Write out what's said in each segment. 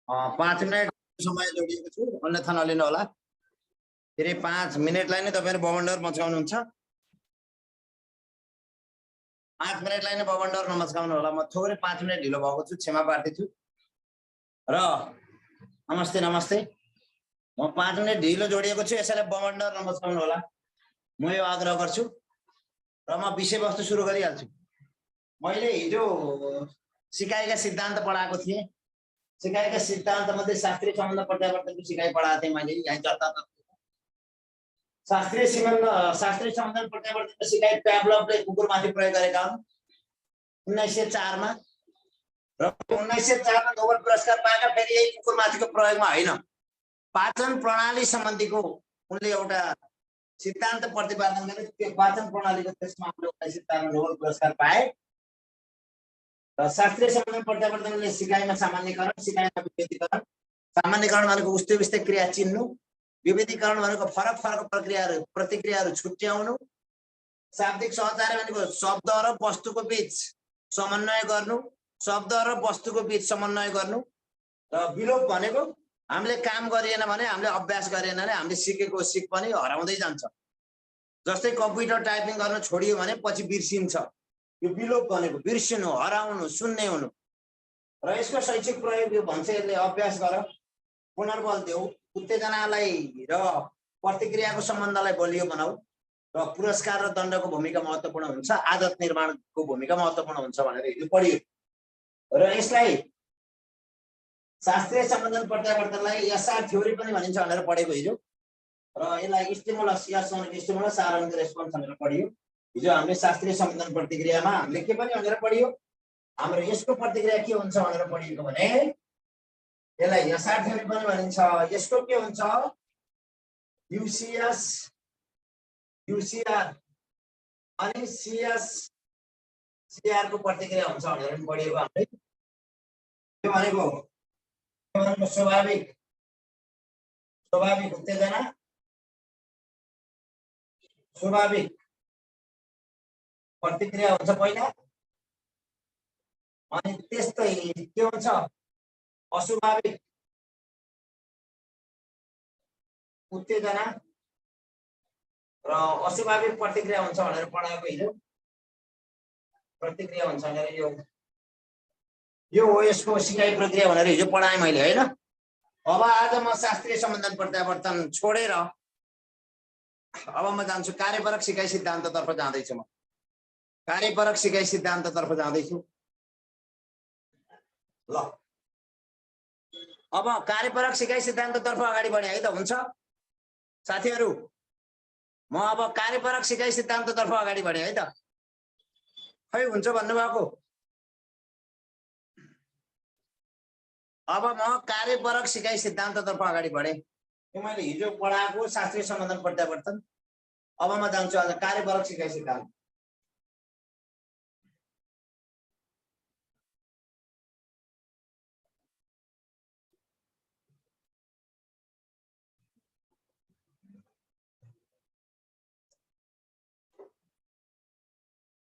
5 minute समय जोडिएको छु, अन्यथा नलिनु होला। फेरि 5 मिनेटलाई नै तपाईहरु बवण्डर मचाउनुहुन्छ। 5 मिनेटलाई नै बवण्डर नमचाउनु होला। म थोरै 5 मिनेट ढिलो भएको छु, क्षमा प्रार्थी छु। र नमस्ते नमस्ते। म 5 मिनेट ढिलो जोडिएको छु, यसैलाई बवण्डर नमचाउनु होला। म यो आग्रह गर्छु र म विषयवस्तु सुरु गरिहाल्छु। मैले हिजो सिकाइका सिद्धान्त पढाएको थिएँ। सिकाइका सिद्धान्तमध्ये शास्त्रीय सम्बन्ध प्रत्यावर्तनको सिकाइ पढाएको थिएँ मैले यहाँ जताततै। शास्त्रीय सम्बन्ध प्रत्यावर्तनको सिकाइ प्याभलभले कुकुरमाथि प्रयोग गरेका हुन् 1904 मा र 1904 मा नोबेल पुरस्कार पाएका फेरि यही कुकुरमाथिको प्रयोगमा होइन, पाचन प्रणाली सम्बन्धीको उनले एउटा सिद्धान्त प्रतिपादन गरे। त्यो पाचन प्रणालीको त्यसमा उनले 1904 मा नोबेल पुरस्कार पाए। र शास्त्रीय सम्बन्ध प्रत्यावर्तनले सिकाइमा सामान्यकरण, सिकाइमा विभेदीकरण। सामान्यकरण भनेको उस्तै उस्तै क्रिया चिन्नु, विभेदीकरण भनेको फरक फरक प्रतिक्रियाहरू छुट्याउनु, शाब्दिक सहचार्य भनेको शब्द र वस्तुको बीच समन्वय गर्नु, शब्द र वस्तुको बीच समन्वय गर्नु। र विलोप भनेको हामीले काम गरिएन भने, हामीले अभ्यास गरेन भने हामीले सिकेको सिक पनि हराउँदै जान्छ। जस्तै कम्प्युटर टाइपिङ गर्न छोडियो भने पछि बिर्सिन्छ। यो विलोप भनेको बिर्सिनु, हराउनु, शून्य हुनु। र यसको शैक्षिक प्रयोग यो भन्छ, यसले अभ्यास गर, पुनर्बल देऊ, उत्तेजनालाई र प्रतिक्रियाको सम्बन्धलाई बलियो बनाऊ, र पुरस्कार र दण्डको भूमिका महत्त्वपूर्ण हुन्छ, आदत निर्माणको भूमिका महत्त्वपूर्ण हुन्छ भनेर हिजो पढियो। र यसलाई शास्त्रीय सम्बन्ध प्रत्यावर्तनलाई एसआर थ्योरी पनि भनिन्छ भनेर पढेको हिजो। र यसलाई स्टिमुलस स्टिमुलस आरम्भ रेस्पोन्स भनेर पढियो। हिजो हामीले शास्त्रीय सम्बन्धन प्रतिक्रियामा हामीले के पनि भनेर पढियो, हाम्रो यसको प्रतिक्रिया के हुन्छ भनेर पढिएको भने यसलाई एसआर थ्योरी पनि भनिन्छ। यसको के हुन्छ, यूसीएस यूसीआर अनि सीएस सीआर को प्रतिक्रिया हुन्छ भनेर पनि पढिएको हामीले। यो भनेको स्वाभाविक उत्तेजना, स्वाभाविक प्रतिक्रिया हुन्छ पहिला, अनि त्यस्तै के हुन्छ अस्वाभाविक उत्तेजना र अस्वाभाविक प्रतिक्रिया हुन्छ भनेर पढाएको हिजो। प्रतिक्रिया हुन्छ भनेर यो हो यसको सिकाइ प्रक्रिया भनेर हिजो पढाएँ मैले, हैन। अब आज म शास्त्रीय सम्बन्धन प्रत्यावर्तन छोडेर अब म जान्छु कार्यपरक सिकाइ सिद्धान्ततर्फ जाँदैछु। म कार्यपरक सिकाइ सिद्धान्ततर्फ जाँदैछु। ल अब कार्यपरक सिकाइ सिद्धान्ततर्फ अगाडि बढे है त, हुन्छ साथीहरु? म अब कार्यपरक सिकाइ सिद्धान्ततर्फ अगाडि बढे है त, खै हुन्छ भन्नुभएको? अब म कार्यपरक सिकाइ सिद्धान्ततर्फ अगाडि बढे। यो मैले हिजो पढाएको शास्त्रीय सम्बन्धन प्रत्यावर्तन। अब म जान्छु आज कार्यपरक सिकाइ सिद्धान्त।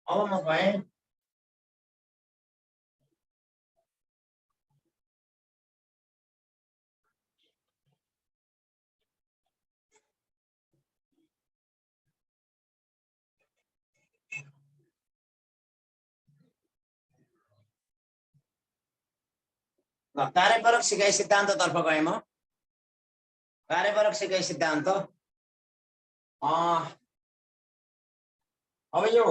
अब म गएँ कार्यपरक सिकाइ सिद्धान्ततर्फ गएँ। म कार्यपरक सिकाइ सिद्धान्त अब यो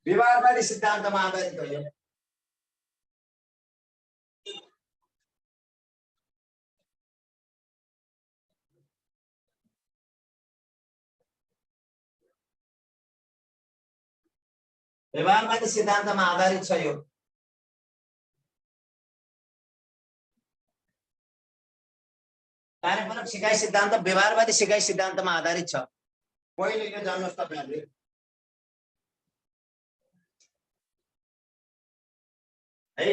व्यवहारवादी सिद्धान्तमा आधारित हो। यो व्यवहारवादी सिद्धान्तमा आधारित छ। यो कार्यपरक सिकाइ सिद्धान्त व्यवहारवादी सिकाइ सिद्धान्तमा आधारित छ। पहिले यो जान्नुहोस् तपाईहरुले, है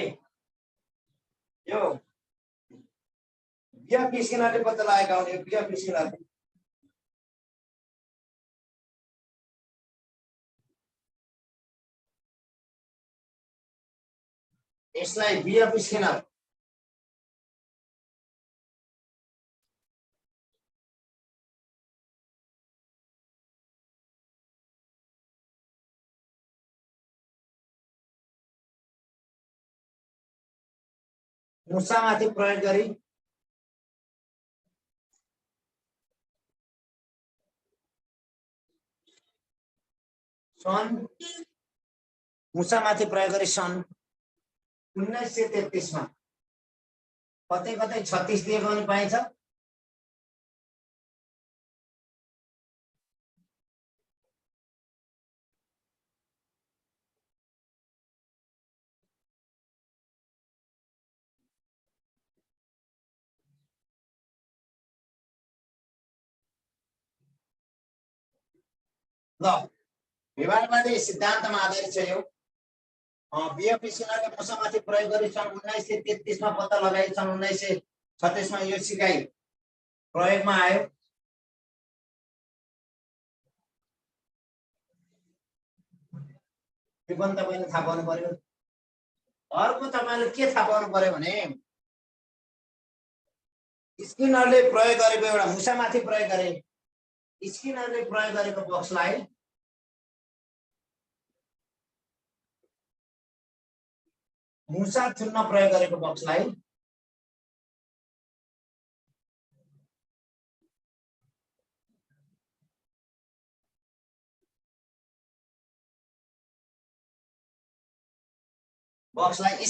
यो बीएफ स्किनरले पत्ता लगाएका हुन्। यो बीएफ स्किनरले यसलाई बीएफ स्किनर मुसामाथि प्रयोग गरी सन् मुसामाथि प्रयोग गरी सन् 1933 मा कतै कतै 36 दिएको पनि पाइन्छ। ल विवादवादी सिद्धान्तमा आधारित छ यो। बीएफ स्किनरले मुसामाथि प्रयोग गरी सन् 1933 मा पत्ता लगाए, सन् 1936 मा यो सिकाइ प्रयोगमा आयो। यो पनि तपाईले थाहा पाउनु पर्यो। अर्को तपाईले के थाहा पाउनु पर्यो भने स्किनरले प्रयोग गरेको एउटा मुसामाथि प्रयोग गरे, स्किनरले प्रयोग गरेको बक्सलाई मुसा चुन्न प्रयोग गरेको बक्सलाई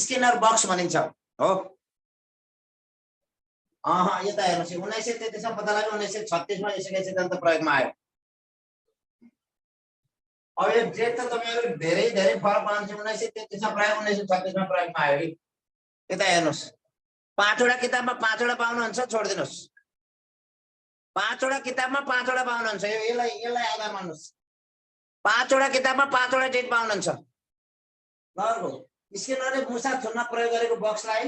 स्किनर बक्स भनिन्छ हो। यता हेर्नुस् 1933 मा पत्ता लाग्यो, 1936 मा यसको सिद्धान्त प्रयोगमा आयो। अब यो डेट त तपाईहरु धेरै धेरै फरक पाउँछ। 1933 मा प्रयोग, 1936 मा प्रयोगमा आयो। यता हेर्नुस् 5 वटा किताबमा 5 वटा पाउनुहुन्छ, छोड्दिनुस्। 5 वटा किताबमा 5 वटा पाउनुहुन्छ, यसलाई आधार मान्नुस्। 5 वटा किताबमा 5 वटा डेट पाउनुहुन्छ। अर्को स्किनरले मुसा चुन्न प्रयोग गरेको बक्सलाई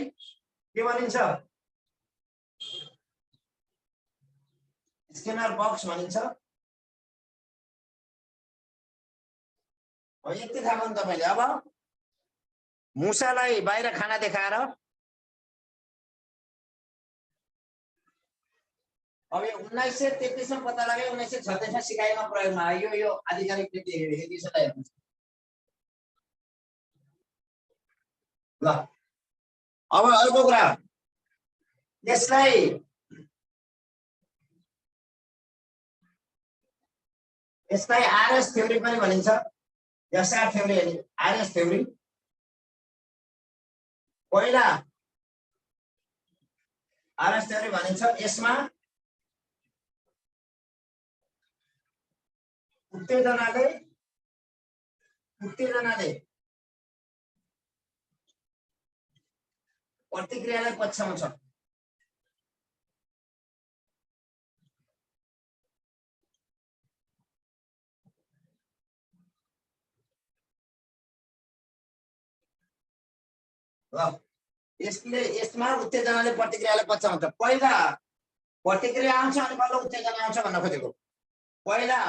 के भनिन्छ? स्किनर बक्स भनिन्छ। यति थाहा पाउनु तपाईले। अब मुसालाई बाहिर खाना देखाएर अब यो 1933 मा पत्ता लाग्यो, 1936 मा सिकाइमा प्रयोगमा आयो। यो आधिकारिक दिशालाई हेर्नुस्। ल अब अर्को कुरा, यसलाई आरएस थ्योरी पनि भनिन्छ। एसआर थ्योरी हैन, आरएस थ्योरी। पहिला आरएस थ्योरी भनिन्छ, यसमा उत्तेजनाले प्रतिक्रियालाई पछ्याउँछ। ल यसमा उत्तेजनाले प्रतिक्रियालाई पछ्याउँछ। पहिला प्रतिक्रिया आउँछ अनि बल्ल उत्तेजना आउँछ भन्न खोजेको। पहिला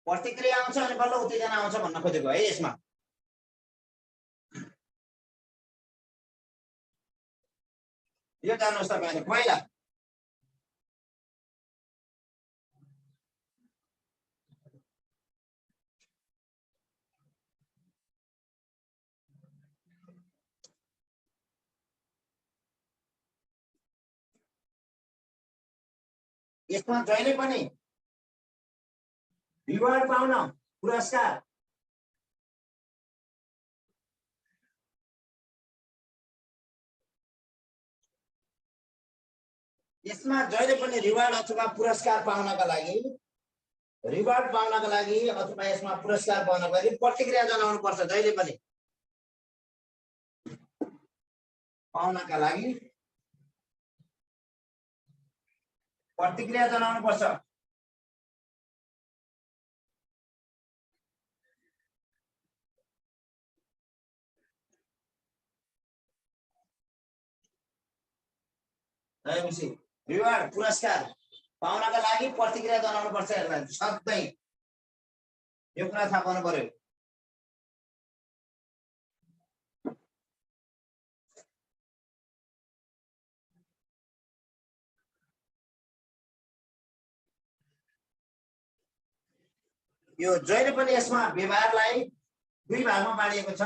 प्रतिक्रिया आउँछ अनि बल्ल उत्तेजना आउँछ भन्न खोजेको है यसमा। यो जान्नुहोस् तपाईहरु। पहिला यसमा जहिले पनि रिवार्ड पाउन, पुरस्कार यसमा जहिले पनि रिवार्ड अथवा पुरस्कार पाउनका लागि अथवा यसमा पुरस्कार पाउनका लागि प्रतिक्रिया जनाउनु पर्छ। जहिले पनि पाउनका लागि प्रतिक्रिया जनाउनु पर्छ। रिवार्ड पुरस्कार पाउनका लागि प्रतिक्रिया जनाउनु पर्छ। हेर्नु सधैँ यो कुरा थाहा पाउनु पर्यो। यो जहिले पनि यसमा व्यवहारलाई दुई भागमा बाँडिएको छ।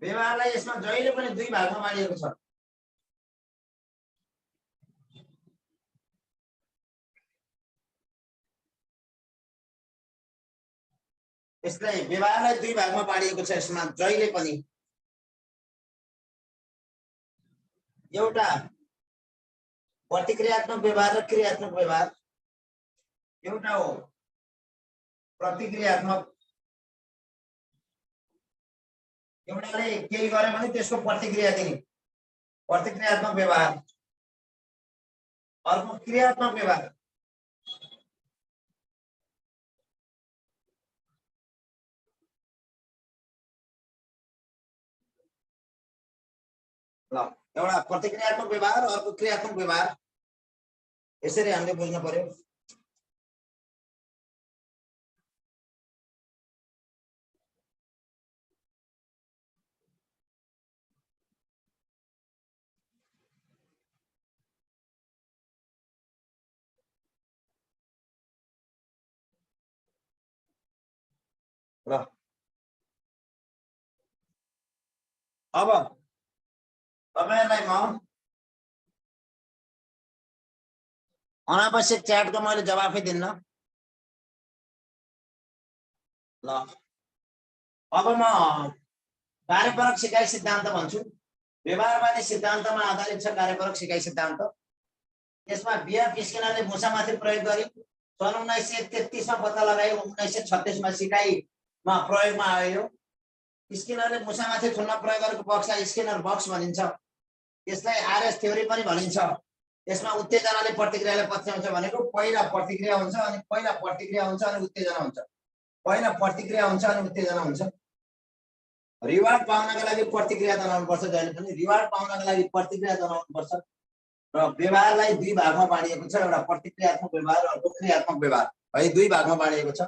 व्यवहारलाई यसमा जहिले पनि दुई भागमा बाँडिएको छ। यसलाई व्यवहारलाई दुई भागमा बाँडिएको छ। यसमा जहिले पनि एउटा प्रतिक्रियात्मक व्यवहार र क्रियात्मक व्यवहार। एउटा हो प्रतिक्रियात्मक, एउटाले केही गर्यो भने त्यसको प्रतिक्रिया दिने प्रतिक्रियात्मक व्यवहार। अर्को क्रियात्मक व्यवहार। ल एउटा प्रतिक्रियात्मक व्यवहार, अर्को क्रियात्मक व्यवहार, यसरी हामीले बुझ्नु पर्यो। ल अब तपाईहरुलाई म अनावश्यक च्याटको मैले जवाफै दिन्न। ल अब म कार्यपरक सिकाइ सिद्धान्त भन्छु। व्यवहारवादी सिद्धान्तमा आधारित छ कार्यपरक सिकाइ सिद्धान्त। यसमा बिएफ स्किनरले मुसामाथि प्रयोग गरी सन् 1933 मा पत्ता लगायो, 1936 मा सिकाइमा प्रयोगमा आयो। स्किनरले मुसामाथि थुन्न प्रयोग गरेको बक्सलाई स्किनर बक्स भनिन्छ। यसलाई आरएस थ्योरी पनि भनिन्छ। यसमा उत्तेजनाले प्रतिक्रियालाई पछ्याउँछ भनेको पहिला प्रतिक्रिया हुन्छ अनि पहिला प्रतिक्रिया हुन्छ अनि उत्तेजना हुन्छ। पहिला प्रतिक्रिया हुन्छ अनि उत्तेजना हुन्छ। रिवार्ड पाउनका लागि प्रतिक्रिया जनाउनु पर्छ। जहिले पनि रिवार्ड पाउनका लागि प्रतिक्रिया जनाउनु पर्छ। र व्यवहारलाई दुई भागमा बाँडिएको छ। एउटा प्रतिक्रियात्मक व्यवहार, अर्को क्रियात्मक व्यवहार। है दुई भागमा बाँडिएको छ।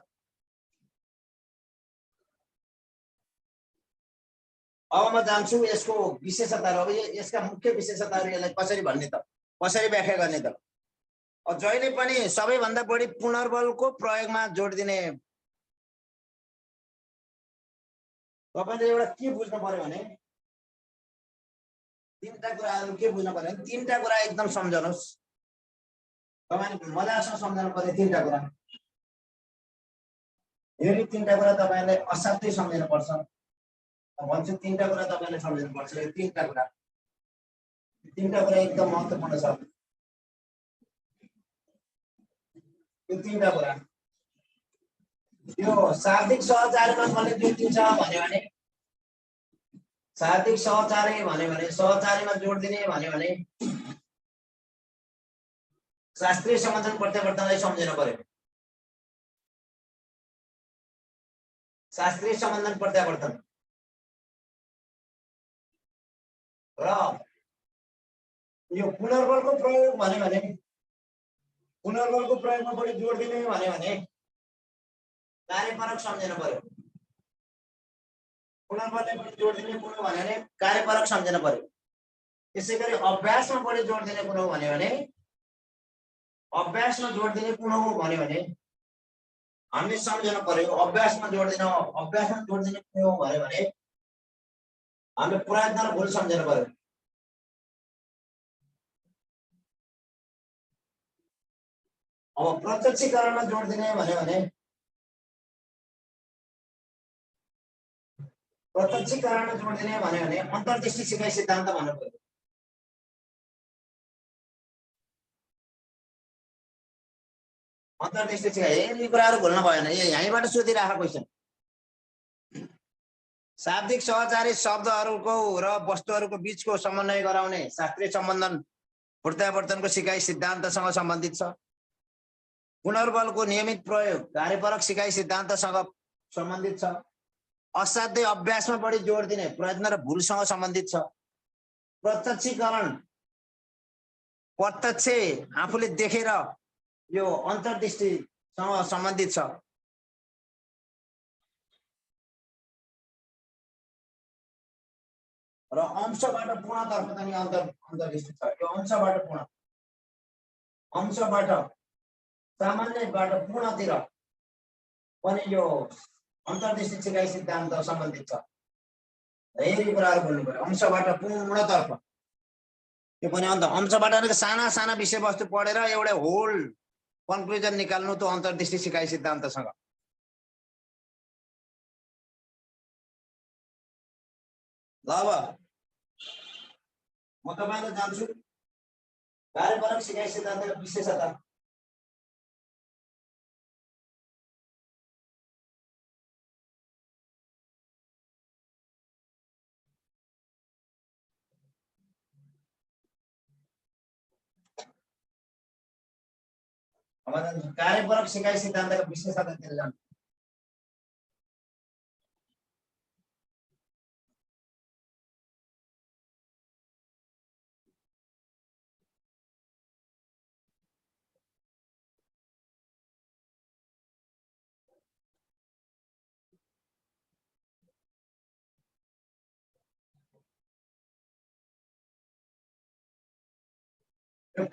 अब म जान्छु यसको विशेषताहरु। अब यसका मुख्य विशेषताहरु यसलाई कसरी भन्ने त, कसरी व्याख्या गर्ने त। अब जहिले पनि सबैभन्दा बढी पुनर्बलको प्रयोगमा जोड दिने। तपाईले एउटा के बुझ्नु पर्यो भने तीनटा कुराहरु के बुझ्नु पर्यो भने तीनटा कुरा एकदम सम्झनुस्। तपाईले मजासँग सम्झनु पर्यो तीनटा कुरा। यही तीनटा कुरा तपाईले असाध्यै सम्झनु पर्छ। भन्छु तीनटा कुरा तपाईले सम्झनु पर्छ। यो तीनटा कुरा एकदम महत्त्वपूर्ण छ। यो तीनटा कुरा यो शाब्दिक सहचारीमा कसले जोड दिन्छ भन्यो भने, शाब्दिक सहचारी भन्यो भने सहचारीमा जोड दिने भन्यो भने शास्त्रीय सम्बन्धन प्रत्यावर्तनलाई सम्झनु पर्यो। शास्त्रीय सम्बन्धन प्रत्यावर्तन र यो पुनर्बलको प्रयोग भन्यो भने पुनर्बलको प्रयोगमा बढी जोड दिने भन्यो भने कार्यपरक सम्झनु पर्यो। पुनर्बलले बढी जोड दिने कुरो भन्यो भने कार्यपरक सम्झनु पर्यो। त्यसैगरी अभ्यासमा बढी जोड दिने कुरो भन्यो भने अभ्यासमा जोड दिने कुरो भन्यो भने हामीले सम्झनु पर्यो। अभ्यासमा जोड दिने कुरो भन्यो भने हामीले प्रयत्न र भूल सम्झनु पर्यो। अब प्रत्यक्षीकरणमा जोड दिने भन्यो भने अन्तर्दृष्टि सिकाइ सिद्धान्त भन्नु पर्यो। अन्तर्दृष्टि सिकाइ यी कुराहरु भुल्न भएन। यहीँबाट सोधिराखेको क्वेशन। शाब्दिक सहचारी शब्दहरुको र वस्तुहरुको बीचको समन्वय गराउने शास्त्रीय सम्बन्धन प्रत्यावर्तनको सिकाइ सिद्धान्तसँग सम्बन्धित छ। पुनर्बलको नियमित प्रयोग कार्यपरक सिकाइ सिद्धान्तसँग सम्बन्धित छ। असाध्यै अभ्यासमा बढी जोड दिने प्रयत्न र भूलसँग सम्बन्धित छ। प्रत्यक्षीकरण प्रत्यक्ष आफूले देखेर यो अन्तर्दृष्टिसँग सम्बन्धित छ। र अंशबाट पूर्णतर्फ पनि अन्तर्दृष्टि छ। यो अंशबाट सामान्यबाट पूर्णतिर पनि यो अन्तर्दृष्टि सिकाइ सिद्धान्त सम्बन्धित छ। धेरै कुराहरू बोल्नु पर्यो अंशबाट पूर्णतर्फ। त्यो पनि अन्त अंशबाट साना साना विषयवस्तु पढेर एउटा होल कन्क्लुजन निकाल्नु त्यो अन्तर्दृष्टि सिकाइ सिद्धान्तसँग। ल अब म तपाईलाई जान्छु कार्यपरक सिकाइ सिद्धान्तको विशेषता। अब कार्यपरक सिकाइ सिद्धान्तको विशेषतातिर जान्छु।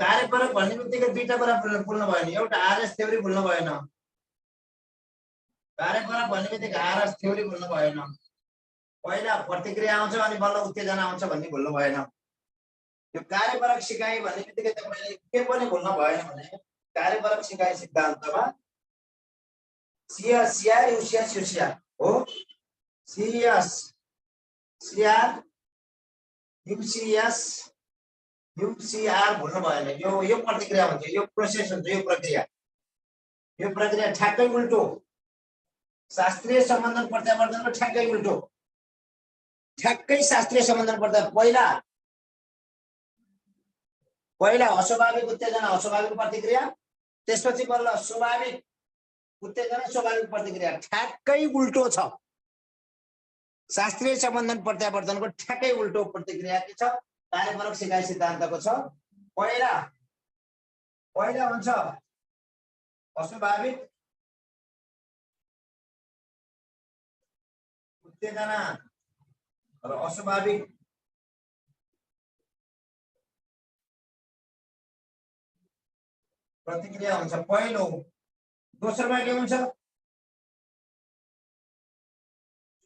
कार्यपरक भन्ने बित्तिकै दुईटा कुरा भुल्नु भएन। एउटा आरएस थ्योरी भुल्नु भएन। कार्यपरक भन्ने बित्तिकै आरएस थ्योरी भुल्नु भएन। पहिला प्रतिक्रिया आउँछ अनि बल्ल उत्तेजना आउँछ भन्ने भुल्नु भएन। यो कार्यपरक सिकाइ भन्ने बित्तिकै तपाईले के पनि भुल्नु भएन भने कार्यपरक सिकाइ सिद्धान्तमा सीएस सीआर यूसीएस यूसीआर हो। सीएस सीआर यूसीएस यूसीआर भुल्नु भएन। यो प्रतिक्रिया हुन्छ, यो प्रोसेस हुन्छ, यो प्रक्रिया ठ्याक्कै उल्टो। शास्त्रीय सम्बन्धन प्रत्यावर्तनको ठ्याक्कै उल्टो। ठ्याक्कै शास्त्रीय सम्बन्धन प्रत्यावर्तन पहिला अस्वाभाविक उत्तेजना अस्वाभाविक प्रतिक्रिया, त्यसपछि बल्ल स्वाभाविक उत्तेजना स्वाभाविक प्रतिक्रिया। ठ्याक्कै उल्टो छ। शास्त्रीय सम्बन्धन प्रत्यावर्तनको ठ्याक्कै उल्टो प्रतिक्रिया के छ कार्यपरक सिकाइ सिद्धान्तको छ। पहिला हुन्छ अस्वाभाविक उत्तेजना र अस्वाभाविक प्रतिक्रिया हुन्छ पहिलो। दोस्रोमा के हुन्छ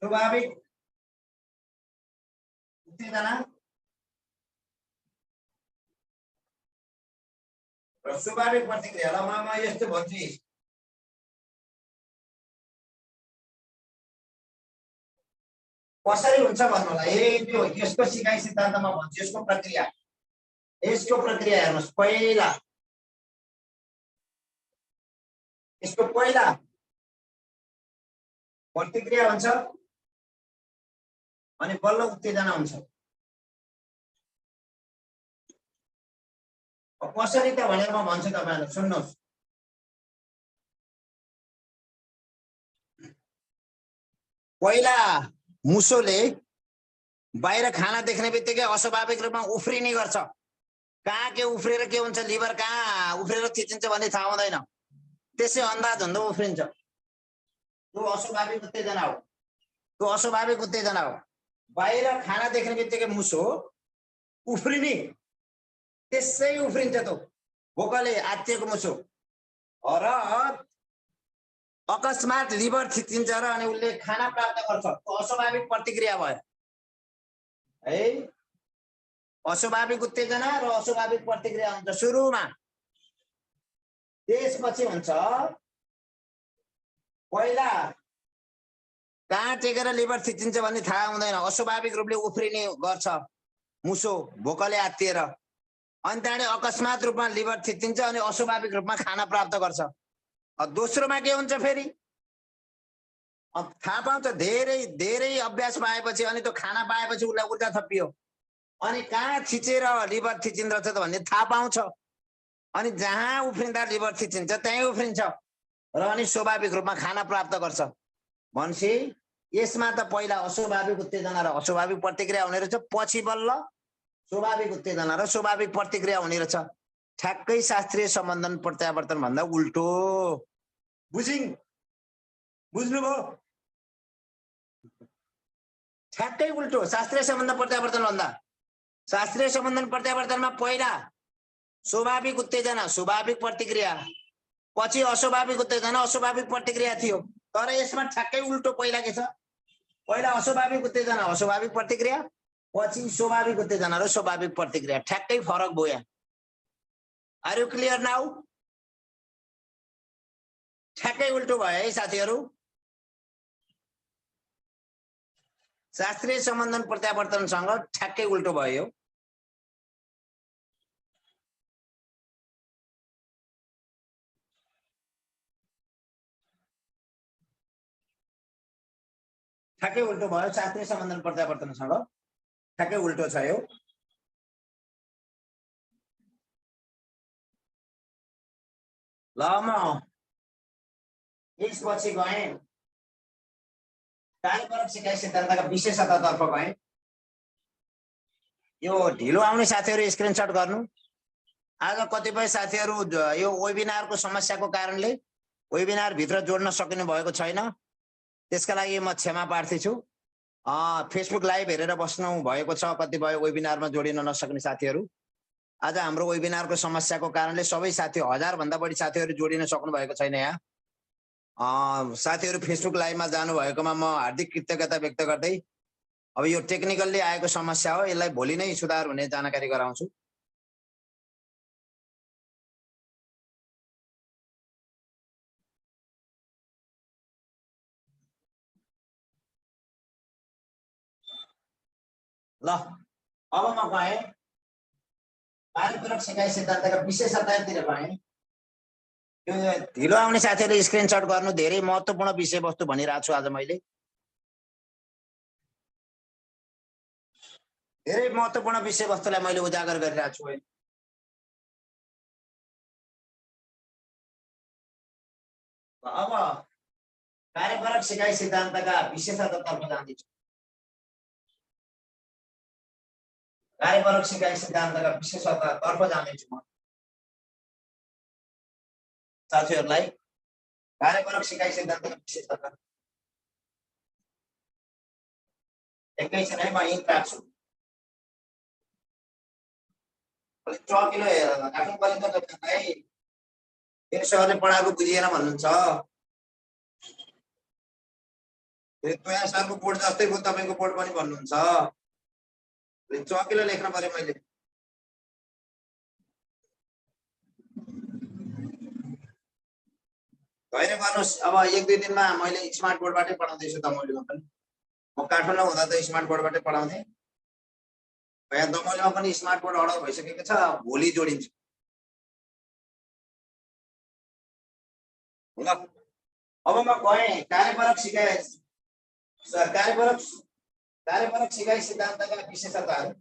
स्वाभाविक उत्तेजना र स्वाभाविक प्रतिक्रिया। ल म यस्तो भन्छु कसरी हुन्छ भन्नुलाई यसको सिकाइ सिद्धान्तमा भन्छु। यसको प्रक्रिया हेर्नुस्। पहिला यसको पहिला प्रतिक्रिया हुन्छ अनि बल्ल उत्तेजना हुन्छ। कसरी त भनेर म भन्छु तपाईहरुले सुन्नुस्। पहिला मुसोले बाहिर खाना देख्ने बित्तिकै अस्वाभाविक रूपमा उफ्रिने गर्छ। कहाँ के उफ्रेर के हुन्छ, लिभर कहाँ उफ्रेर थिचिन्छ भन्ने थाहा हुँदैन, त्यसै अन्दाज हुँदो उफ्रिन्छ। त्यो अस्वाभाविक उत्तेजना हो। बाहिर खाना देख्ने बित्तिकै मुसो उफ्रिने, त्यसै उफ्रिन्छ। त्यो भोकले आत्तिएको मुसो र अकस्मात लिभर थिचिन्छ र अनि उसले खाना प्राप्त गर्छ। त्यो अस्वाभाविक प्रतिक्रिया भयो है। अस्वाभाविक उत्तेजना र अस्वाभाविक प्रतिक्रिया हुन्छ सुरुमा। त्यसपछि हुन्छ पहिला कहाँ टेकेर लिभर थिचिन्छ भन्ने थाहा हुँदैन, अस्वाभाविक रूपले उफ्रिने गर्छ मुसो भोकले आत्तिएर। अनि त्यहाँदेखि अकस्मात रूपमा लिभर थिचिन्छ अनि अस्वाभाविक रूपमा खाना प्राप्त गर्छ। दोस्रोमा के हुन्छ फेरि थाहा पाउँछ। धेरै अभ्यास पाएपछि अनि त्यो खाना पाएपछि उसलाई उल्टा थपियो अनि कहाँ थिचेर लिभर थिचिन्छ त भन्ने थाहा पाउँछ। अनि जहाँ उफ्रिँदा लिभर थिचिन्छ त्यहीँ उफ्रिन्छ र अनि स्वाभाविक रूपमा खाना प्राप्त गर्छ। भनेपछि यसमा त पहिला अस्वाभाविक उत्तेजना र अस्वाभाविक प्रतिक्रिया हुने रहेछ, पछि बल्ल स्वाभाविक उत्तेजना र स्वाभाविक प्रतिक्रिया हुने रहेछ। ठ्याक्कै शास्त्रीय सम्बन्धन प्रत्यावर्तन भन्दा उल्टो। बुझ्नुभयो? ठ्याक्कै उल्टो शास्त्रीय सम्बन्धन प्रत्यावर्तन भन्दा। शास्त्रीय सम्बन्धन प्रत्यावर्तनमा पहिला स्वाभाविक उत्तेजना स्वाभाविक प्रतिक्रिया, पछि अस्वाभाविक उत्तेजना अस्वाभाविक प्रतिक्रिया थियो। तर यसमा ठ्याक्कै उल्टो। पहिला के छ पहिला अस्वाभाविक उत्तेजना अस्वाभाविक प्रतिक्रिया पछि स्वाभाविक उत्तेजना र स्वाभाविक प्रतिक्रिया ठ्याक्कै फरक भयो यहाँ आर यु क्लियर नाउ ठ्याक्कै उल्टो भयो है साथीहरु शास्त्रीय सम्बन्धन प्रत्यावर्तनसँग ठ्याक्कै उल्टो भयो ठ्याक्कै उल्टो भयो शास्त्रीय सम्बन्धन प्रत्यावर्तनसँग ठ्याक्कै उल्टो छ यो ल म यसपछि गए कार्यपरक सिकाइ सिद्धान्तका विशेषतातर्फ गए यो ढिलो आउने साथीहरु स्क्रिनशट गर्नु आज कतिपय साथीहरु यो वेबिनारको समस्याको कारणले वेबिनार भित्र जोड्न सकिनु भएको छैन त्यसका लागि म क्षमा प्रार्थी छु फेसबुक लाइभ हेरेर बस्नु भएको छ कतिपय वेबिनारमा जोडिन नसक्ने साथीहरु आज हाम्रो वेबिनारको समस्याको कारणले सबै साथी 1000 भन्दा बढी साथीहरु जोडिन सक्नु भएको छैन यहाँ साथीहरु फेसबुक लाइभमा जानु भएकोमा म हार्दिक कृतज्ञता व्यक्त गर्दै अब यो टेक्निकल्ली आएको समस्या हो यसलाई भोलि नै सुधार हुने जानकारी गराउँछु ल अब म गए कार्यपरक सिकाइ सिद्धान्तका विशेषतातिर गए यो ढिलो आउने साथीहरु स्क्रिनशट गर्नु धेरै महत्त्वपूर्ण विषयवस्तु भनिरहेको छु आज मैले धेरै महत्त्वपूर्ण विषयवस्तुलाई मैले उजागर गरिरहेको छु अब कार्यपरक सिकाइ सिद्धान्तका विशेषतातर्फ जाँदैछु कार्यपरक सिकाइ सिद्धान्तका विशेषतातर्फ जाँदैछु म साथीहरुलाई कार्यपरक सिकाइ सिद्धान्तका विशेषता एकैछिन है म यही राख्छु चकिलो राख्नु पर्यो त तपाईलाई मेरो सरले पढाएको बुझिएन भन्नुहुन्छ त्वया सरको बोर्ड जस्तै भयो तपाईको बोर्ड पनि भन्नुहुन्छ चकिलो लेख्न पर्यो मैले हैन गर्नुस् अब 1-2 दिनमा मैले स्मार्ट बोर्डबाटै पढाउँदै छु दमौलीमा पनि म काठमाडौँ हुँदा त स्मार्ट बोर्डबाटै पढाउँथे यहाँ दमौलीमा पनि स्मार्ट बोर्ड अर्डर भइसकेको छ भोलि जोडिन्छ ल अब म गए कार्यपरक सिकाइ सिद्धान्तका विशेषताहरू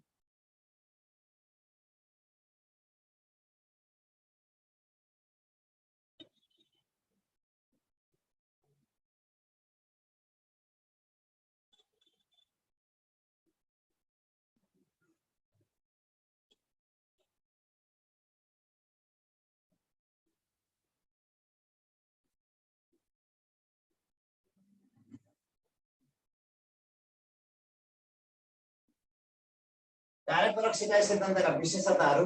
कार्यपरक सिकाइ सिद्धान्तका विशेषताहरू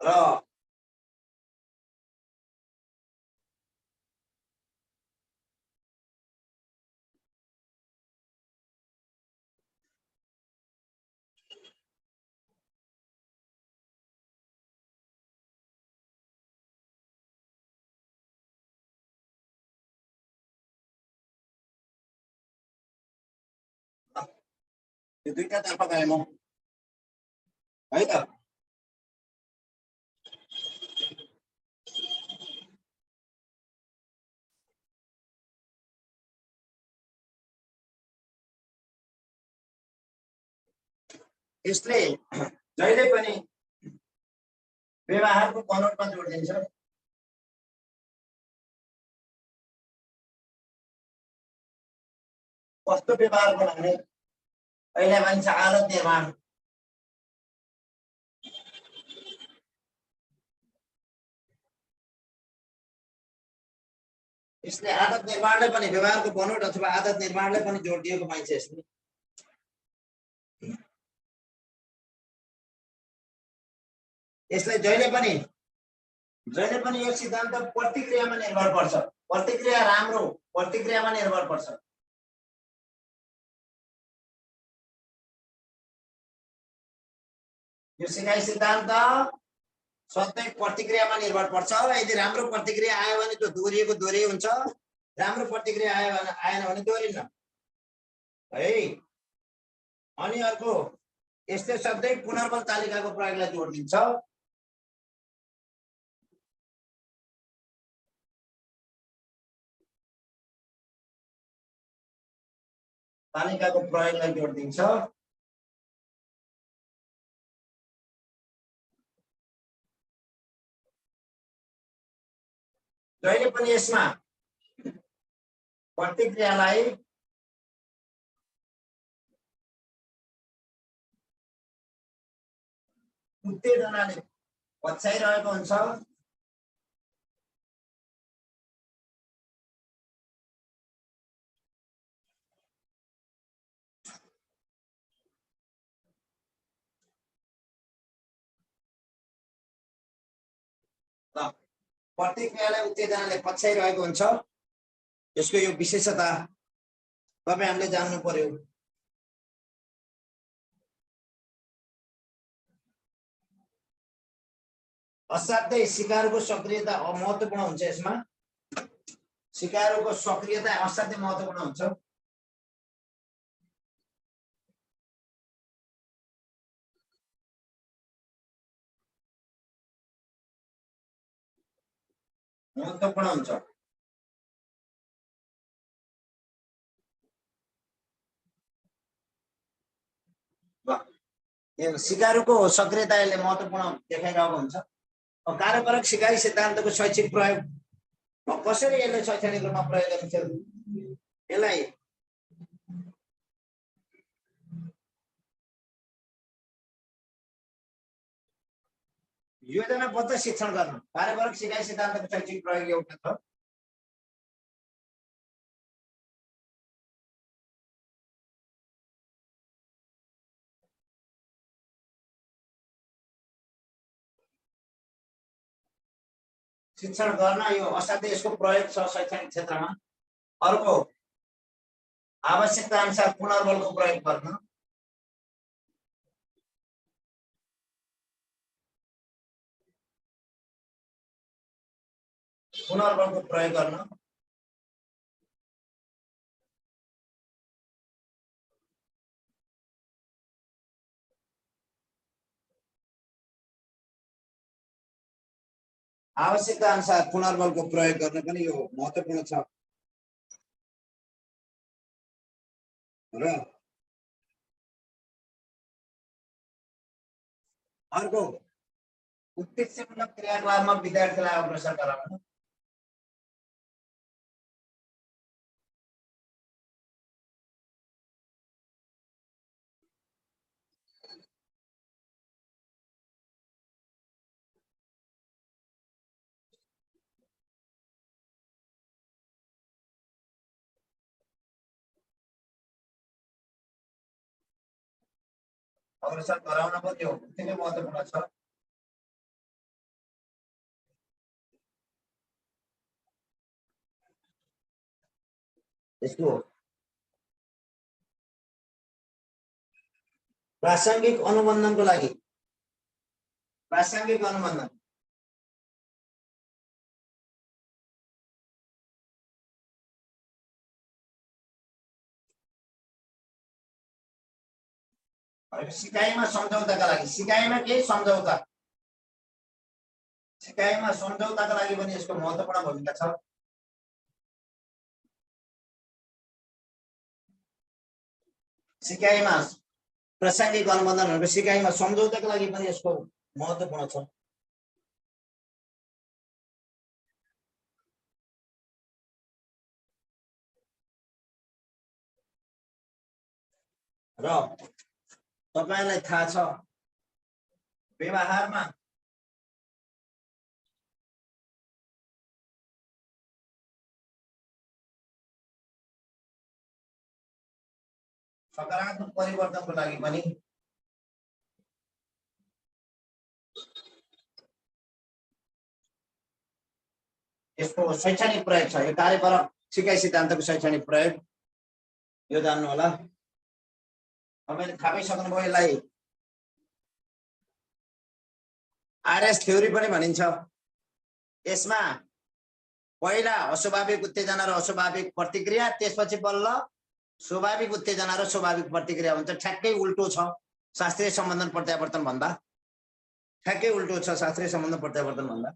र यो दुईटा तर्फ गए म है त यसले जहिले पनि व्यवहारको बनोटमा जोड दिन्छ कस्तो व्यवहार बनाउने अहिले भन्छ आदत निर्माण यसले आदत निर्माणले पनि व्यवहारको बनोट अथवा आदत निर्माणले पनि जोड दिएको पाइन्छ यसले यसले जहिले पनि यो सिद्धान्त प्रतिक्रियामा निर्भर पर्छ प्रतिक्रिया राम्रो प्रतिक्रियामा निर्भर पर्छ यो सिकाइ सिद्धान्त सधैँ प्रतिक्रियामा निर्भर पर्छ। यदि राम्रो प्रतिक्रिया आयो भने त्यो दोहोरिएको दोहोरिए हुन्छ, राम्रो प्रतिक्रिया आयो भने आएन भने दोहोरिन्न है। अनि अर्को यस्तै सधैँ पुनर्बल तालिकाको प्रयोगलाई जोड दिन्छ। तालिकाको प्रयोगलाई जोड दिन्छ। जहिले पनि यसमा प्रतिक्रियालाई उत्तेजनाले पछ्याइरहेको हुन्छ। प्रतिक्रियालाई उत्तेजनाले पछ्याइरहेको हुन्छ। यसको यो विशेषता तपाईँ हामीले जान्नु पर्यो। असाध्यै सिकारको सक्रियता महत्त्वपूर्ण हुन्छ। यसमा सिकारको सक्रियता असाध्यै महत्त्वपूर्ण हुन्छ। महत्त्वपूर्ण हुन्छ। सिकारको सक्रियताले महत्त्वपूर्ण देखाइरहेको हुन्छ। कार्यपरक सिकाइ सिद्धान्तको शैक्षिक प्रयोग कसरी यसले शैक्षणिक रूपमा प्रयोग गरिन्छ? यसलाई योजनाबद्ध शिक्षण गर्नु। कार्यपरक सिकाइ सिद्धान्तको शैक्षिक प्रयोग एउटा छ। शिक्षण गर्न यो असाध्यै यसको प्रयोग छ शैक्षणिक क्षेत्रमा। अर्को आवश्यकता अनुसार पुनर्बलको प्रयोग गर्न। पुनर्बलको प्रयोग गर्न। आवश्यकता अनुसार पुनर्बलको प्रयोग गर्न पनि यो महत्त्वपूर्ण छ। र अर्को उद्देश्यमूलक क्रियाकलापमा विद्यार्थीलाई अग्रसर गराउन। अग्रसर गराउन पनि यो उत्तिकै महत्त्वपूर्ण छ। यसको प्रासङ्गिक अनुबन्धनको लागि प्रासङ्गिक अनुबन्धन सिकाइमा सम्झौताका लागि सिकाइमा सम्झौताका लागि पनि यसको महत्त्वपूर्ण भूमिका छ। सिकाइमा प्रासङ्गिक अनुबन्धनहरूको सिकाइमा सम्झौताका लागि पनि यसको महत्त्वपूर्ण छ। र तपाईलाई थाहा छ व्यवहारमा सकारात्मक परिवर्तनको लागि पनि यसको शैक्षणिक प्रयोग छ। यो कार्यपरक सिकाइ सिद्धान्तको शैक्षणिक प्रयोग यो जान्नु होला। तपाईले थाहा पाइसक्नुभयो यसलाई आरएस थ्योरी पनि भनिन्छ। यसमा पहिला अस्वाभाविक उत्तेजना र अस्वाभाविक प्रतिक्रिया, त्यसपछि बल्ल स्वाभाविक उत्तेजना र स्वाभाविक प्रतिक्रिया हुन्छ। ठ्याक्कै उल्टो छ शास्त्रीय सम्बन्धन प्रत्यावर्तन भन्दा, ठ्याक्कै उल्टो छ शास्त्रीय सम्बन्धन प्रत्यावर्तन भन्दा।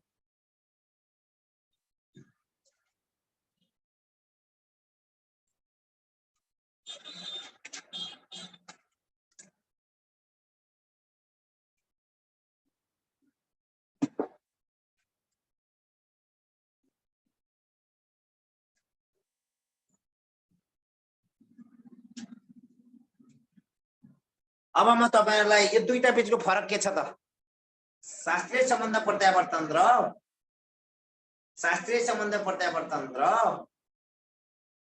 अब म तपाईहरुलाई यो दुईटा बीचको फरक के छ त? शास्त्रीय सम्बन्ध प्रत्यावर्तन र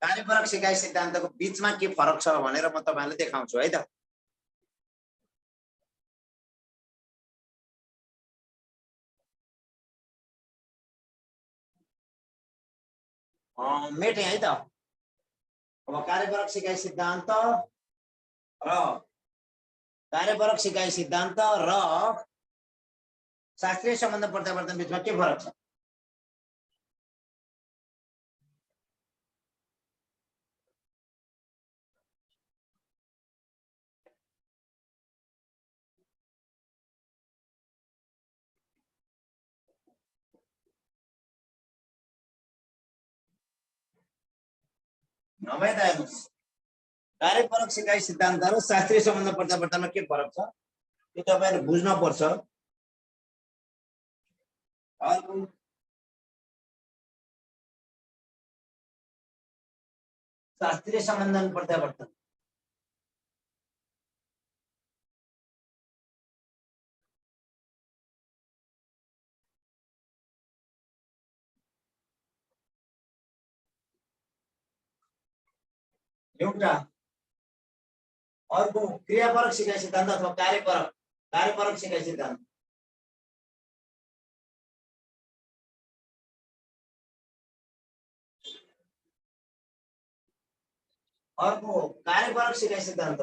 कार्यपरक सिकाइ सिद्धान्तको बीचमा के फरक छ भनेर म तपाईहरुलाई देखाउँछु है त। मेटे है त। अब कार्यपरक सिकाइ सिद्धान्त र शास्त्रीय सम्बन्ध प्रत्यावर्तन बीचमा के फरक छ? नभए त हेर्नुस्, कार्यपरक सिकाइ सिद्धान्त र शास्त्रीय सम्बन्ध प्रत्यावर्तनमा के फरक छ यो तपाईहरु बुझ्न पर्छ। शास्त्रीय सम्बन्धन प्रत्यावर्तन एउटा, अर्को क्रियापरक सिकाइ सिद्धान्त अथवा कार्यपरक सिकाइ सिद्धान्त। अर्को कार्यपरक सिकाइ सिद्धान्त।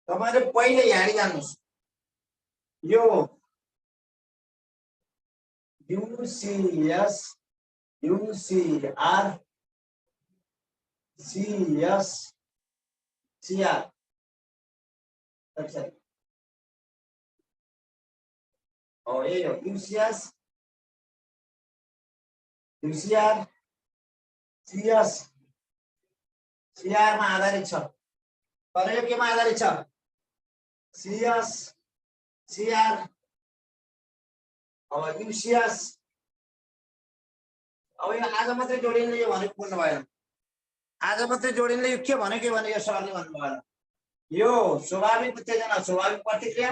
तपाईहरु पहिले यहाँ जान्नुस्, यो UCS UCR CS CR अच्छा और ये UCS UCR CS CR मा आधारित छ। तर यो केमा आधारित छ? CS CR अब UCS। अब यो आज मात्रै जोडिनले यो भनेको बुझ्नु भएन। आज मात्रै जोडिनले यो के भनेको भने यो सरले भन्नु भएन। यो स्वाभाविक उत्तेजना स्वाभाविक प्रतिक्रिया,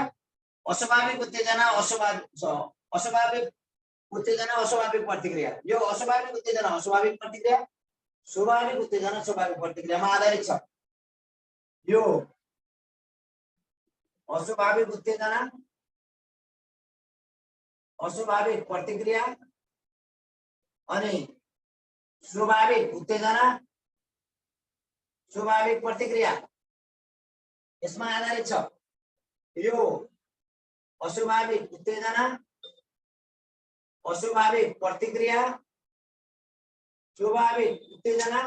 अस्वाभाविक उत्तेजना अस्वाभाविक प्रतिक्रिया। यो अस्वाभाविक उत्तेजना अस्वाभाविक प्रतिक्रिया, स्वाभाविक उत्तेजना स्वाभाविक प्रतिक्रियामा आधारित छ। यो अस्वाभाविक उत्तेजना अस्वाभाविक प्रतिक्रिया अनि स्वाभाविक उत्तेजना स्वाभाविक प्रतिक्रिया यसमा आधारित छ। यो अस्वाभाविक उत्तेजना अस्वाभाविक प्रतिक्रिया स्वाभाविक उत्तेजना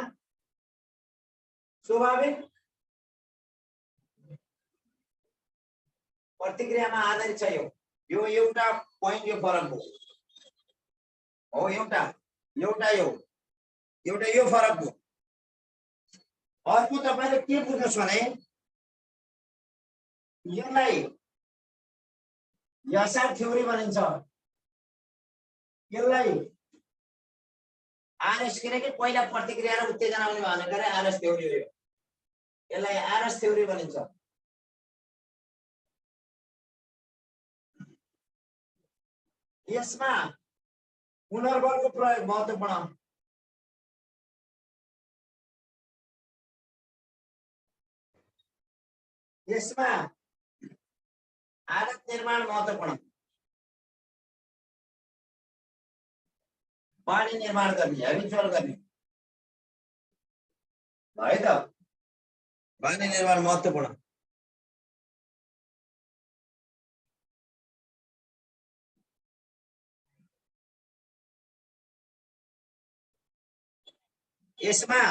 स्वाभाविक प्रतिक्रियामा आधारित छ। यो एउटा पोइन्ट, यो फरक हो। एउटा यो फरक हो। अर्को तपाईले के बुझ्नुस् भने यसलाई यसार थ्योरी भनिन्छ। यसलाई आरएस किनकि पहिला प्रतिक्रिया र उत्तेजना आउने भनेको आरएस थ्योरी हो। यसलाई आरएस थ्योरी भनिन्छ। यसमा पुनर्बलको प्रयोग महत्त्वपूर्ण। यसमा आदत निर्माण महत्त्वपूर्ण। बानी निर्माण गर्ने हेबिचुअल गर्ने है त बानी निर्माण महत्त्वपूर्ण यसमा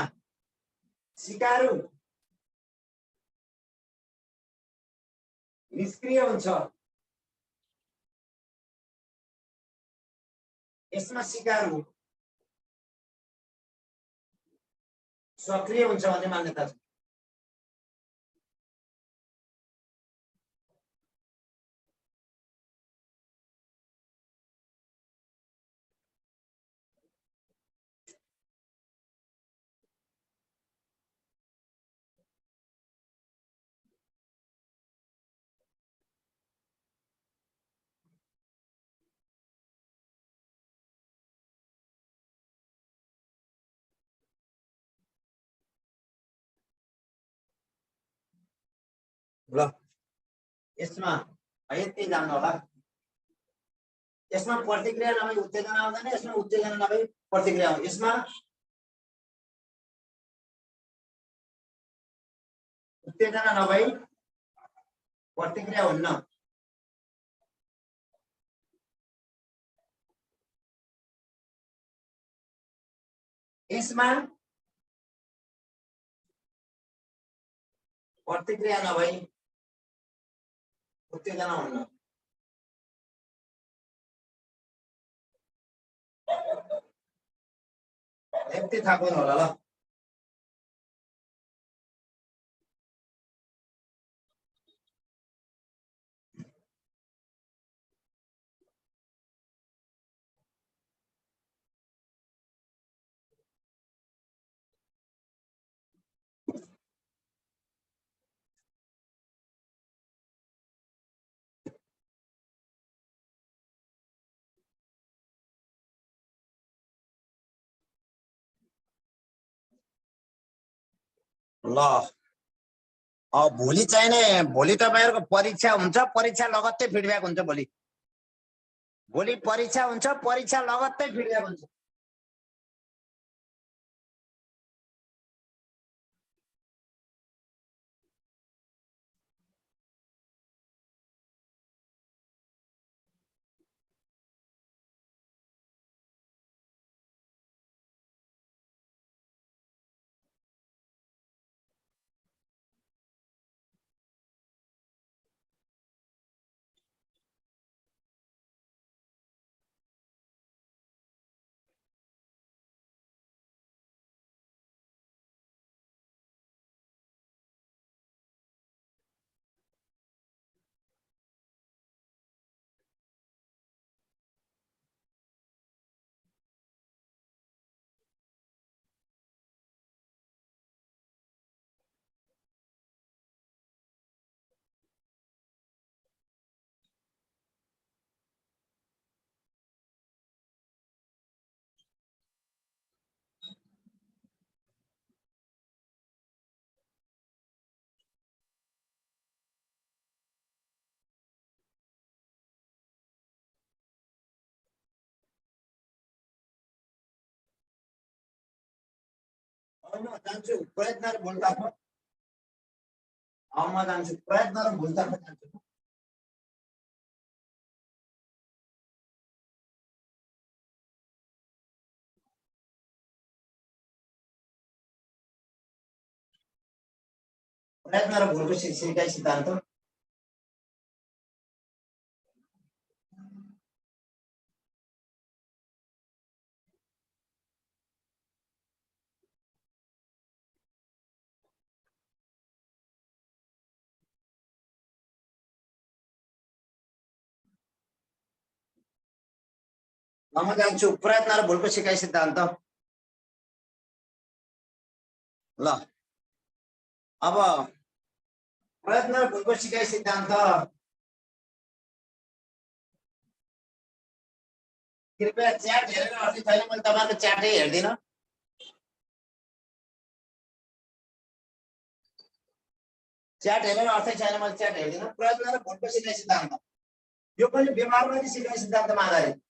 सिकारु निष्क्रिय हुन्छ यसमा सिकारु सक्रिय हुन्छ भन्ने मान्यता छ ल यसमा यति जान्नु होला यसमा प्रतिक्रिया नभई उत्तेजना आउँदैन यसमा उत्तेजना नभई प्रतिक्रिया आउँछ यसमा उत्तेजना नभई प्रतिक्रिया हुन्न यसमा प्रतिक्रिया नभई उत्तेजना हुन्न यति थाहा पाउनु होला ल ल भोलि चाहिँ नि भोलि तपाईहरुको परीक्षा हुन्छ परीक्षा लगत्तै फिडब्याक हुन्छ भोलि भोलि परीक्षा हुन्छ परीक्षा लगत्तै फिडब्याक हुन्छ म जान्छु प्रयत्न र भुलतर्फ म जान्छु प्रयत्न र भुलतर्फ जान्छु प्रयत्न र भुलको सिकाइ सिद्धान्त म जान्छु प्रयत्न र भुलको सिकाइ सिद्धान्त ल अब प्रयत्न र भुलको सिकाइ सिद्धान्त कृपया च्याट हेरेर अर्थ छैन मैले तपाईहरुको च्याटै हेर्दिन च्याट हेरेर अर्थै छैन मैले च्याट हेर्दिन प्रयत्न र भुलको सिकाइ सिद्धान्त यो पनि व्यवहारवादी सिकाइ सिद्धान्तमा आधारित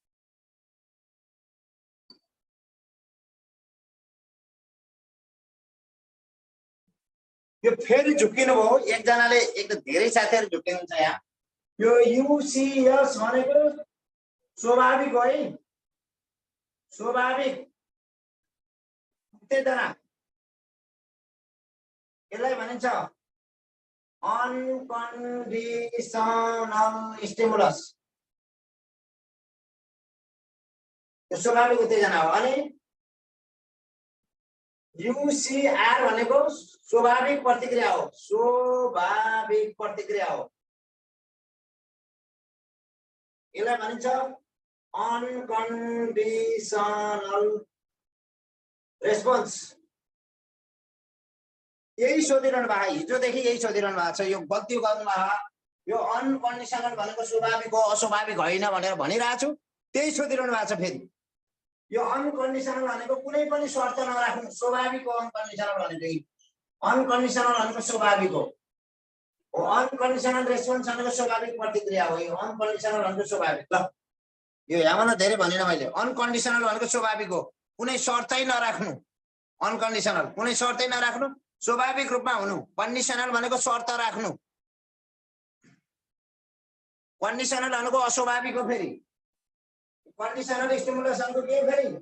यो फेरि झुक्किनु भयो एकजनाले एकदम धेरै साथीहरु झुक्किनुहुन्छ यहाँ यो युसीएस भनेको स्वाभाविक हो है स्वाभाविक उत्तेजना यसलाई भनिन्छ अनकन्डिसनल स्टिमुलस यो स्वाभाविक उत्तेजना हो अनि युसीआर भनेको स्वाभाविक प्रतिक्रिया हो स्वाभाविक प्रतिक्रिया हो यसलाई भनिन्छ अनकन्डिसनल रेस्पोन्स यही सोधिरहनु भएको हिजोदेखि यही सोधिरहनु भएको छ यो गल्ती गर्नु भएको यो अनकन्डिसनल भनेको स्वाभाविक हो अस्वाभाविक होइन भनेर भनिरहेको छु त्यही सोधिरहनु भएको छ फेरि यो अनकन्डिसनल भनेको कुनै पनि शर्त नराख्नु स्वाभाविक हो अनकन्डिसनल भनेको अनकन्डिसनल भनेको स्वाभाविक हो अनकन्डिसनल रेस्पोन्स भनेको स्वाभाविक प्रतिक्रिया हो यो अनकन्डिसनल भनेको स्वाभाविक ल यो यहाँभन्दा धेरै भनिन मैले अनकन्डिसनल भनेको स्वाभाविक हो कुनै शर्तै नराख्नु अनकन्डिसनल कुनै शर्तै नराख्नु स्वाभाविक रूपमा हुनु कन्डिसनल भनेको शर्त राख्नु कन्डिसनल भनेको अस्वाभाविक हो फेरि कन्डिसनल स्टिमुलस भनेको के फेरि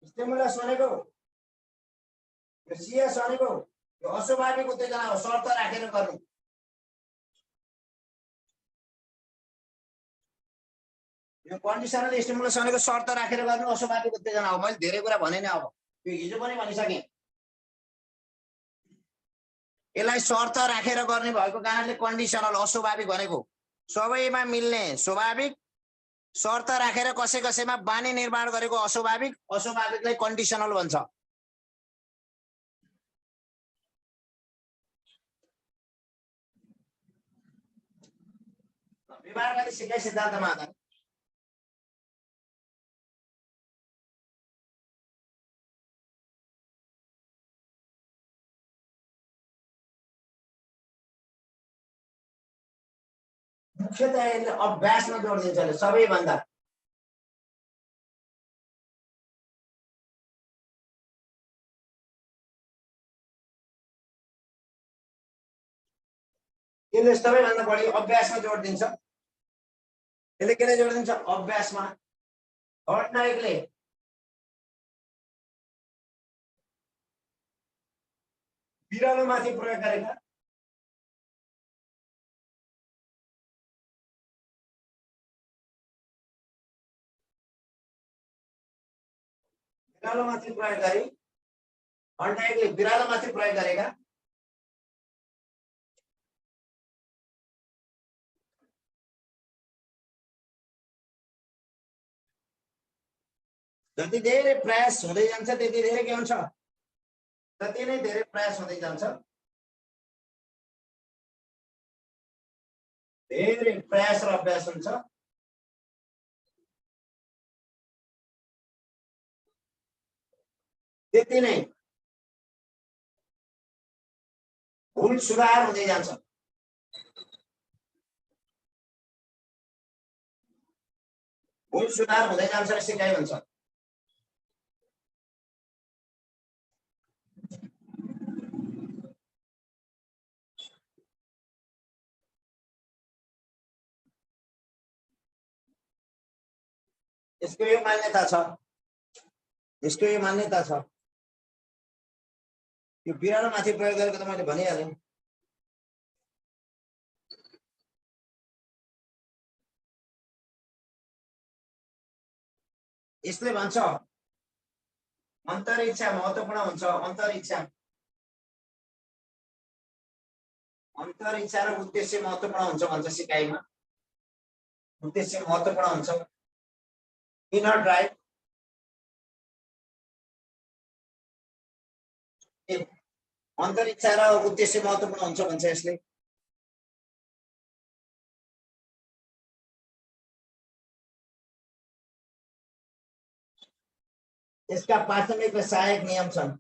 स्टिमुलस भनेको यो सीएस भनेको यो अस्वाभाविक उत्तेजना हो शर्त राखेर गर्नु यो कन्डिसनल स्टिमुलस भनेको शर्त राखेर गर्नु अस्वाभाविक उत्तेजना हो मैले धेरै कुरा भने नि अब यो हिजो पनि भनिसके यसलाई शर्त राखेर गर्ने भएको कारणले कन्डिसनल अस्वाभाविक भनेको सबैमा मिल्ने स्वाभाविक शर्त राखेर कसै कसैमा बानी निर्माण गरेको अस्वाभाविक अस्वाभाविकलाई कन्डिसनल भन्छ व्यवहारवादी सिकाइ सिद्धान्तमा आधार मुख्यतः यसले अभ्यासमा जोड दिन्छ सबैभन्दा यसले सबैभन्दा बढी अभ्यासमा जोड दिन्छ यसले केले जोड दिन्छ अभ्यासमा हर्टनाइकले बिरालोमाथि प्रयोग गरेका बिरालोमाथि प्रयोग गरे हर्टनाइकले बिरालोमाथि प्रयोग गरेका जति धेरै प्रयास हुँदै जान्छ त्यति धेरै के हुन्छ जति नै धेरै प्रयास हुँदै जान्छ धेरै प्रयास र अभ्यास हुन्छ त्यति नै भुल सुधार हुँदै जान्छ भुल सुधार हुँदै जान्छ र सिकाइ हुन्छ यसको यो मान्यता छ यसको यो मान्यता छ यो बिरालोमाथि प्रयोग गरेको त मैले भनिहालेँ यसले भन्छ अन्तरिक्षा महत्त्वपूर्ण हुन्छ अन्तरिक्षा र उद्देश्य महत्त्वपूर्ण हुन्छ भन्छ सिकाइमा उद्देश्य महत्त्वपूर्ण हुन्छ इनर ड्राइभ अन्तरिक्षा र उद्देश्य महत्त्वपूर्ण हुन्छ भन्छ यसले यसका प्राथमिक र सहायक नियम छन्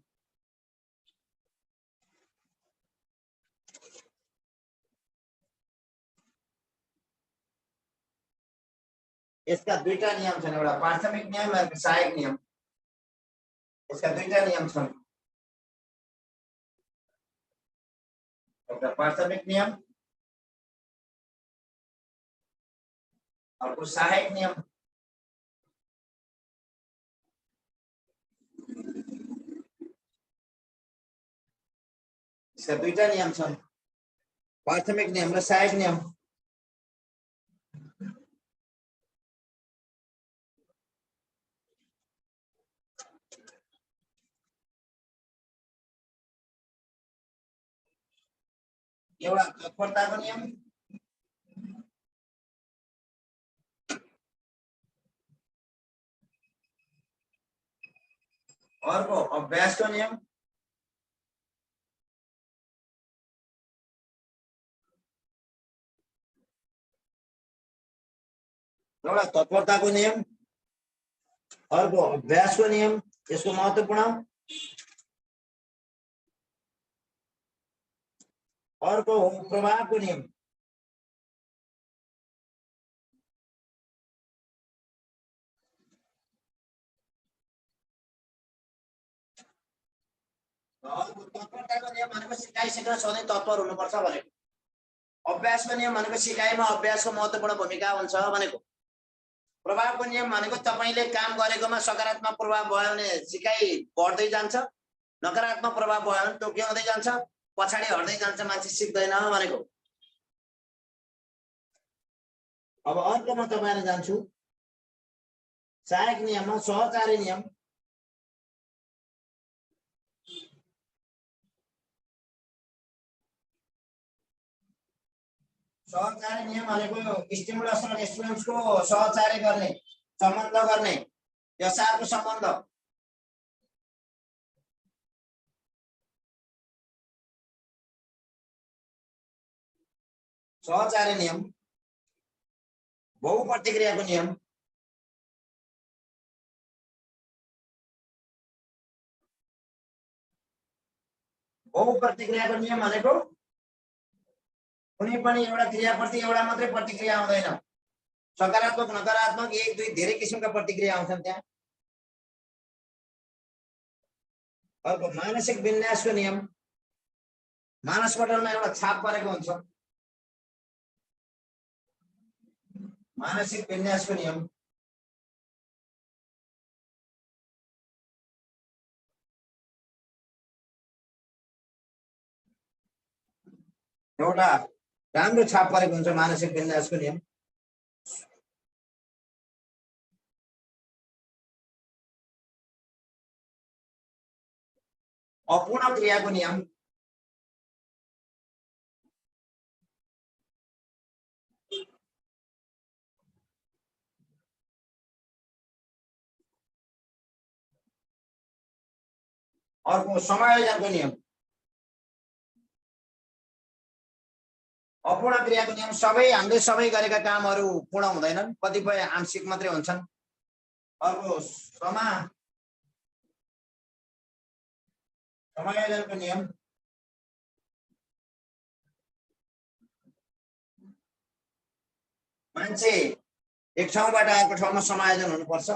यसका दुईटा नियम छन् एउटा प्राथमिक नियम र सहायक नियम यसका दुईटा नियम छन् एउटा प्राथमिक नियम, अर्को सहायक नियम। इसका दुईटा नियम छन्, प्राथमिक नियम र सहायक नियम। एउटा तत्परताको नियम, अर्को अभ्यासको नियम, एउटा तत्परताको नियम, अर्को अभ्यासको नियम। यसको महत्त्वपूर्ण, अर्को हो प्रभावको नियम। तत्परताको नियम भनेको सिकाइ सिक्न सधैँ तत्पर हुनुपर्छ भनेको। अभ्यासको नियम भनेको सिकाइमा अभ्यासको महत्त्वपूर्ण भूमिका हुन्छ भनेको। प्रभावको नियम भनेको तपाईले काम गरेकोमा सकारात्मक प्रभाव भयो भने सिकाइ बढ्दै जान्छ, नकारात्मक प्रभाव भयो भने टोक्याउँदै जान्छ, पछाडी हट्दै जान्छ, मान्छे सिक्दैन भनेको। अब अर्कोमा तपाईहरु जान्छु, सहायक नियममा सहचारी नियम। सहचारी नियम भनेको स्टिमुलस र रेस्पोन्सको सहचार्य गर्ने, सम्बन्ध गर्ने, यसारको सम्बन्ध। सहचार्य नियम, बहुप्रतिक्रियाको नियम, बहुप्रतिक्रियाको नियम भनेको कुनै पनि एउटा क्रियाप्रति एउटा मात्रै प्रतिक्रिया आउँदैन, सकारात्मक नकारात्मक एक दुई धेरै किसिमका प्रतिक्रिया आउँछन् त्यहाँ। अर्को मानसिक विन्यासको नियम, मानसपटलमा एउटा छाप परेको हुन्छ, मानसिक विन्यासको नियम। एउटा राम्रो छाप परेको हुन्छ मानसिक विन्यासको नियम। अपूर्ण क्रियाको नियम, अर्को समायोजनको नियम। अपूर्ण क्रियाको नियम सबै हामीले सबै गरेका कामहरू पूर्ण हुँदैनन्, कतिपय आंशिक मात्रै हुन्छन्। अर्को समायोजनको नियम, मान्छे एक ठाउँबाट अर्को ठाउँमा समायोजन हुनुपर्छ।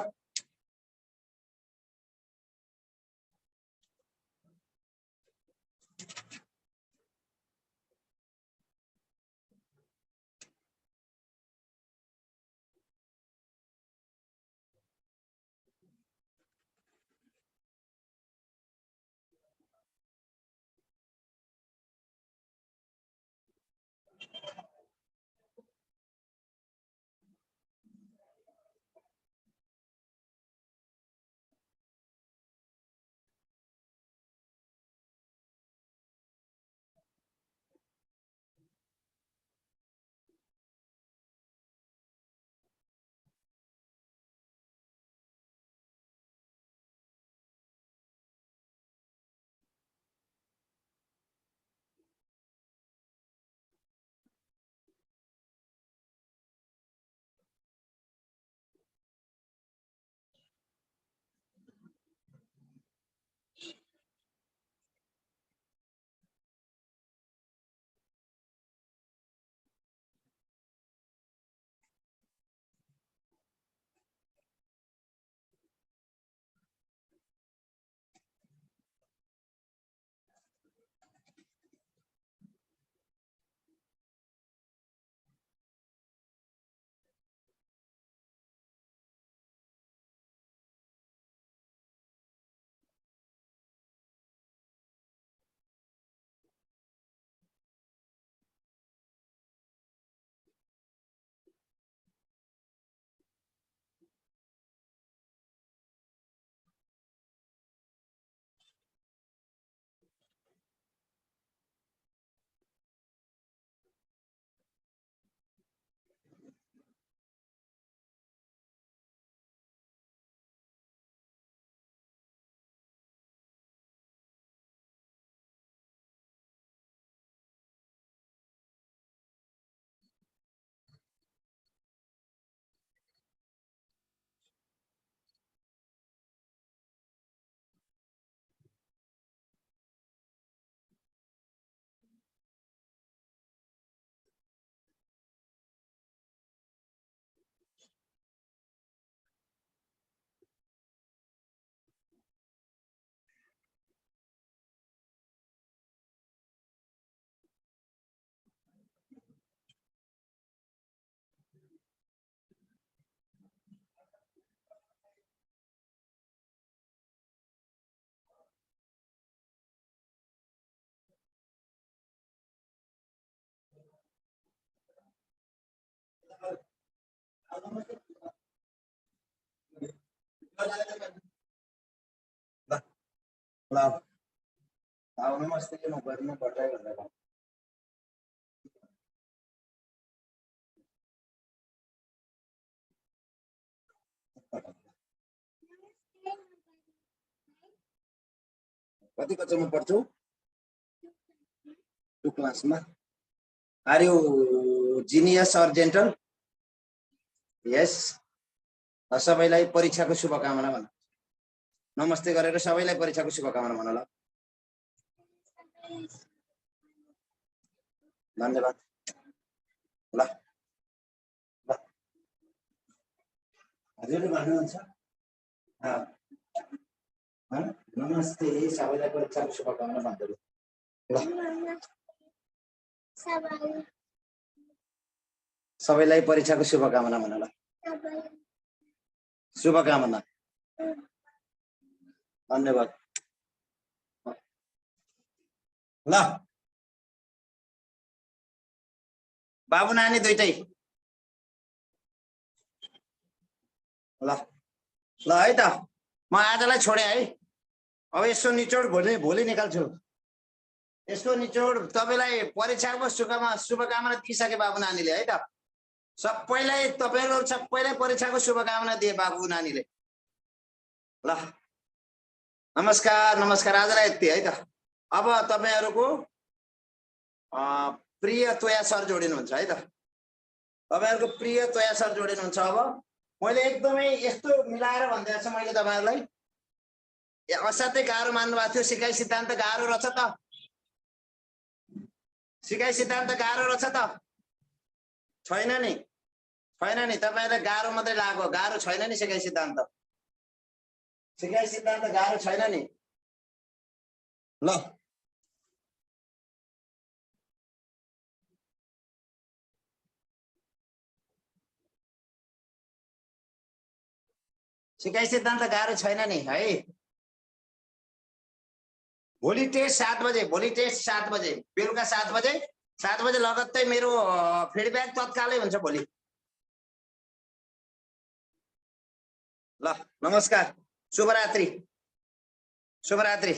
नमस्ते म घरमा बटाइ भनेर कति कक्षामा पढ्छौ? 2 क्लासमा। Are you genius or gentle? Yes. सबैलाई परीक्षाको शुभकामना भन। नमस्ते गरेर सबैलाई परीक्षाको शुभकामना भन ल। धन्यवाद। ल हजुरले भन्नुहुन्छ? नमस्ते सबैलाई परीक्षाको शुभकामना भन्दै ल। सबैलाई परीक्षाको शुभकामना भन ल। शुभकामना। धन्यवाद। ल बाबु नानी दुईटै ल ल है त म आजलाई छोडे है। अब यसको निचोड भोलि निकाल्छु। यसको निचोड तपाईलाई परीक्षाको शुभकामना दिइसके बाबु नानीले है त। सबैलाई तपाईहरु सबैलाई परीक्षाको शुभकामना दिए बाबु नानीले। ल नमस्कार नमस्कार आजलाई यति है त। अब तपाईहरुको प्रिय तोया सर जोडिनुहुन्छ है त। तपाईहरुको प्रिय तोया सर जोडिनुहुन्छ। अब मैले एकदमै यस्तो मिलाएर भन्दैछु छ मैले तपाईहरुलाई। असाध्यै गाह्रो मान्नु भएको थियो। सिकाइ सिद्धान्त गाह्रो रहेछ त। सिकाइ सिद्धान्त गाह्रो रहेछ त। छैन नि छैन नि तपाईहरुलाई गाह्रो मात्रै लाग्यो। गाह्रो छैन नि सिकाइ सिद्धान्त। सिकाइ सिद्धान्त गाह्रो छैन नि। ल सिकाइ सिद्धान्त गाह्रो छैन नि है। भोलि टेस्ट 7 बजे। भोलि टेस्ट 7 बजे। बेलुका 7 बजे। 7 बजे लगत्तै मेरो फिडब्याक तत्कालै हुन्छ भोलि। ल नमस्कार। शुभरात्रि। शुभरात्रि।